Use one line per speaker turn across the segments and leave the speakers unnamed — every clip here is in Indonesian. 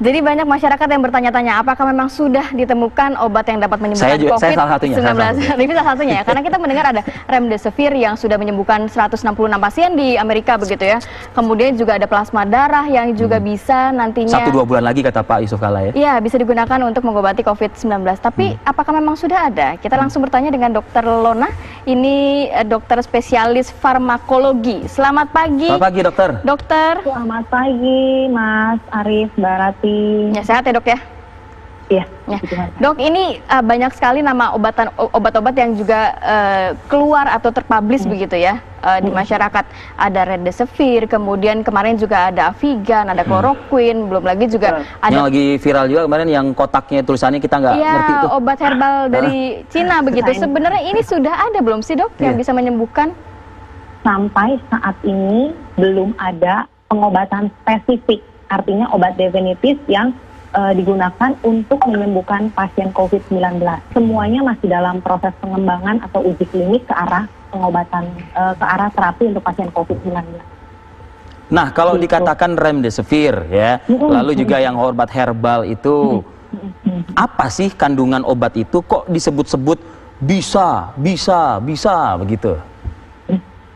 Jadi banyak masyarakat yang bertanya-tanya apakah memang sudah ditemukan obat yang dapat menyembuhkan COVID-19. Ini salah satunya ya, karena kita mendengar ada remdesivir yang sudah menyembuhkan 166 pasien di Amerika begitu ya. Kemudian juga ada plasma darah yang juga bisa nantinya
1-2 bulan lagi kata Pak Yusuf Kalla ya.
Iya, bisa digunakan untuk mengobati COVID-19. Tapi apakah memang sudah ada? Kita langsung bertanya dengan Dr. Lona. Ini dokter spesialis farmakologi. Selamat pagi.
Selamat pagi, dokter.
Dokter.
Selamat pagi, Mas Arif, Mbak Rati.
Ya, sehat ya dok ya?
Iya.
Ya. Dok, ini banyak sekali nama obat-obat yang juga keluar atau terpublish begitu ya di masyarakat. Ada remdesivir, kemudian kemarin juga ada Avigan, ada chloroquine, belum lagi juga ada
yang lagi viral juga kemarin yang kotaknya tulisannya kita nggak ngerti itu.
Obat herbal dari Cina begitu. Sebenarnya ini sudah ada belum sih dok yang bisa menyembuhkan?
Sampai saat ini belum ada pengobatan spesifik. Artinya obat definitif yang digunakan untuk menyembuhkan pasien COVID-19. Semuanya masih dalam proses pengembangan atau uji klinik ke arah pengobatan, ke arah terapi untuk pasien COVID-19.
Nah, kalau dikatakan remdesivir ya, lalu juga yang obat herbal itu, apa sih kandungan obat itu kok disebut-sebut bisa begitu?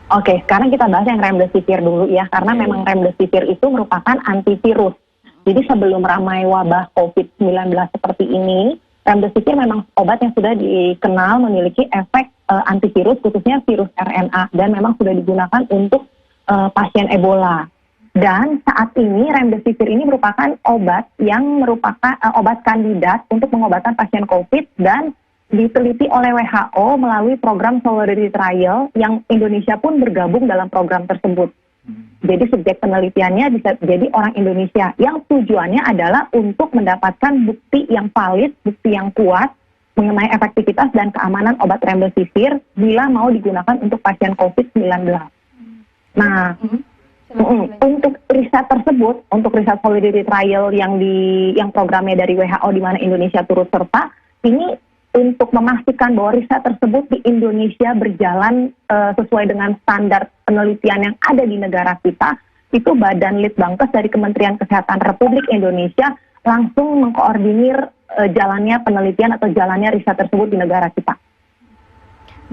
Oke, sekarang kita bahas yang remdesivir dulu ya, karena memang remdesivir itu merupakan antivirus. Jadi sebelum ramai wabah COVID-19 seperti ini, remdesivir memang obat yang sudah dikenal memiliki efek antivirus, khususnya virus RNA, dan memang sudah digunakan untuk pasien Ebola. Dan saat ini remdesivir ini merupakan obat yang merupakan obat kandidat untuk pengobatan pasien COVID dan diteliti oleh WHO melalui program Solidarity Trial yang Indonesia pun bergabung dalam program tersebut. Jadi subjek penelitiannya bisa jadi orang Indonesia yang tujuannya adalah untuk mendapatkan bukti yang valid, bukti yang kuat mengenai efektivitas dan keamanan obat remdesivir bila mau digunakan untuk pasien COVID-19. Nah, untuk riset tersebut, untuk riset Solidarity Trial yang programnya dari WHO di mana Indonesia turut serta, ini untuk memastikan bahwa riset tersebut di Indonesia berjalan sesuai dengan standar penelitian yang ada di negara kita, itu Badan Litbangkes dari Kementerian Kesehatan Republik Indonesia langsung mengkoordinir jalannya penelitian atau jalannya riset tersebut di negara kita.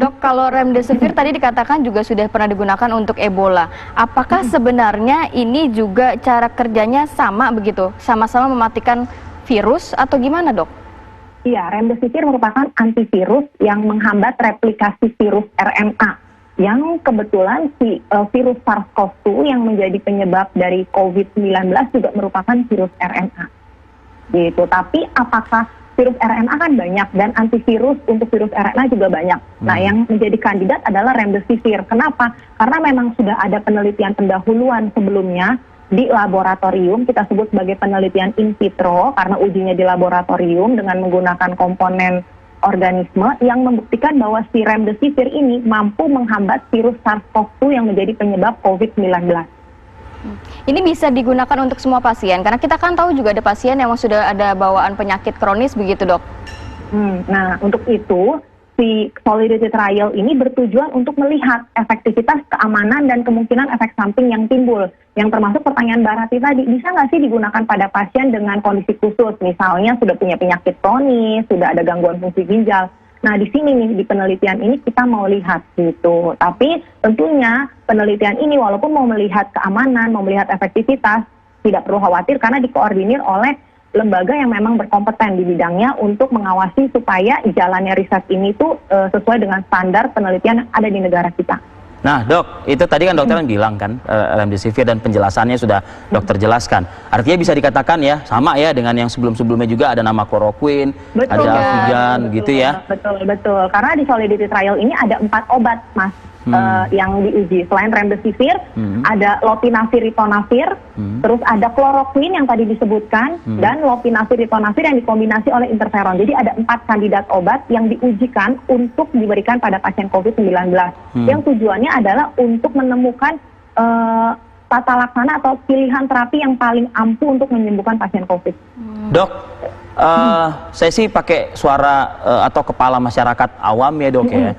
Dok, kalau remdesivir tadi dikatakan juga sudah pernah digunakan untuk Ebola. Apakah sebenarnya ini juga cara kerjanya sama begitu? Sama-sama mematikan virus atau gimana dok?
Iya, remdesivir merupakan antivirus yang menghambat replikasi virus RNA. Yang kebetulan virus SARS-CoV-2 yang menjadi penyebab dari COVID-19 juga merupakan virus RNA. Gitu. Tapi apakah virus RNA kan banyak dan antivirus untuk virus RNA juga banyak. Nah, yang menjadi kandidat adalah remdesivir. Kenapa? Karena memang sudah ada penelitian pendahuluan sebelumnya di laboratorium, kita sebut sebagai penelitian in vitro karena ujinya di laboratorium dengan menggunakan komponen organisme yang membuktikan bahwa si remdesivir ini mampu menghambat virus SARS-CoV-2 yang menjadi penyebab COVID-19.
Ini bisa digunakan untuk semua pasien, karena kita kan tahu juga ada pasien yang sudah ada bawaan penyakit kronis begitu dok.
Nah, untuk itu si Solidarity Trial ini bertujuan untuk melihat efektivitas, keamanan, dan kemungkinan efek samping yang timbul. Yang termasuk pertanyaan Mbak Rati tadi, bisa nggak sih digunakan pada pasien dengan kondisi khusus? Misalnya sudah punya penyakit kronis, sudah ada gangguan fungsi ginjal. Nah, di sini nih, di penelitian ini kita mau lihat gitu. Tapi tentunya penelitian ini walaupun mau melihat keamanan, mau melihat efektivitas, tidak perlu khawatir karena dikoordinir oleh lembaga yang memang berkompeten di bidangnya untuk mengawasi supaya jalannya riset ini tuh sesuai dengan standar penelitian yang ada di negara kita.
Nah dok, itu tadi kan dokter yang bilang kan remdesivir dan penjelasannya sudah dokter jelaskan. Artinya bisa dikatakan ya sama ya dengan yang sebelum-sebelumnya juga ada nama chloroquine, ada Avigan gitu ya.
Betul. Karena di Solidarity Trial ini ada 4 obat mas yang diuji. Selain remdesivir, ada lopinavir ritonavir, terus ada chloroquine yang tadi disebutkan, dan lopinavir ritonavir yang dikombinasi oleh interferon. Jadi ada 4 kandidat obat yang diujikan untuk diberikan pada pasien COVID-19. Yang tujuannya adalah untuk menemukan tata laksana atau pilihan terapi yang paling ampuh untuk menyembuhkan pasien COVID.
Dok, saya sih pakai suara atau kepala masyarakat awam ya dok ya.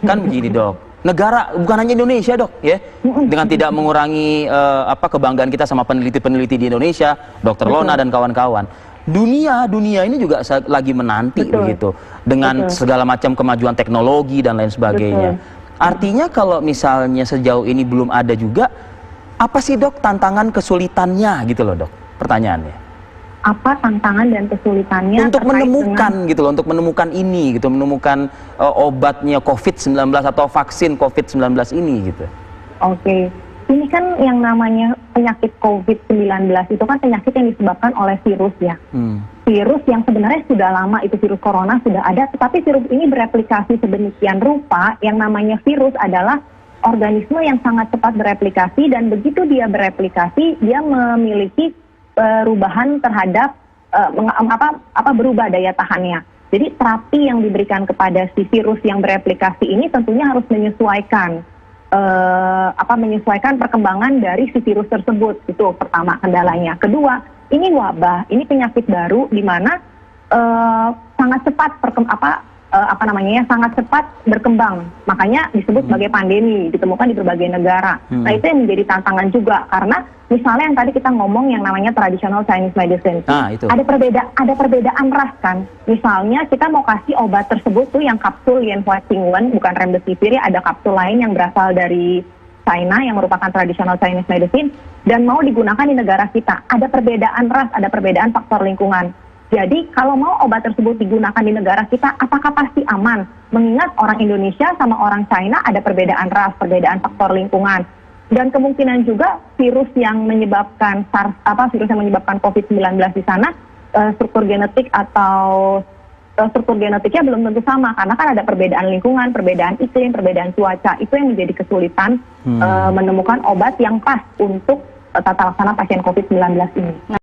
Kan begini dok, negara, bukan hanya Indonesia dok, ya, dengan tidak mengurangi kebanggaan kita sama peneliti-peneliti di Indonesia, Dr. Lona dan kawan-kawan. Dunia ini juga lagi menanti begitu, dengan segala macam kemajuan teknologi dan lain sebagainya. Artinya kalau misalnya sejauh ini belum ada juga, apa sih dok tantangan kesulitannya gitu loh dok? Pertanyaannya.
Apa tantangan dan kesulitannya
untuk menemukan gitu loh, untuk menemukan ini gitu, menemukan obatnya COVID-19 atau vaksin COVID-19 ini gitu. Oke.
Ini kan yang namanya penyakit COVID-19 itu kan penyakit yang disebabkan oleh virus ya. Virus yang sebenarnya sudah lama, itu virus corona sudah ada, tetapi virus ini bereplikasi sedemikian rupa. Yang namanya virus adalah organisme yang sangat cepat bereplikasi, dan begitu dia bereplikasi, dia memiliki perubahan terhadap berubah daya tahannya. Jadi terapi yang diberikan kepada si virus yang bereplikasi ini tentunya harus menyesuaikan menyesuaikan perkembangan dari si virus tersebut. Itu pertama kendalanya. Kedua, ini wabah, ini penyakit baru di mana sangat cepat sangat cepat berkembang. Makanya disebut sebagai pandemi, ditemukan di berbagai negara. Nah, itu yang menjadi tantangan juga, karena misalnya yang tadi kita ngomong yang namanya traditional Chinese medicine.
Itu.
Ada perbedaan ras kan. Misalnya kita mau kasih obat tersebut tuh yang kapsul Yan Huat Qing Wen, bukan remdesivir ya, ada kapsul lain yang berasal dari China yang merupakan traditional Chinese medicine dan mau digunakan di negara kita. Ada perbedaan ras, ada perbedaan faktor lingkungan. Jadi kalau mau obat tersebut digunakan di negara kita, apakah pasti aman? Mengingat orang Indonesia sama orang China ada perbedaan ras, perbedaan faktor lingkungan. Dan kemungkinan juga virus yang menyebabkan virus yang menyebabkan COVID-19 di sana, struktur genetik atau struktur genetiknya belum tentu sama, karena kan ada perbedaan lingkungan, perbedaan iklim, perbedaan cuaca. Itu yang menjadi kesulitan menemukan obat yang pas untuk tata laksana pasien COVID-19 ini.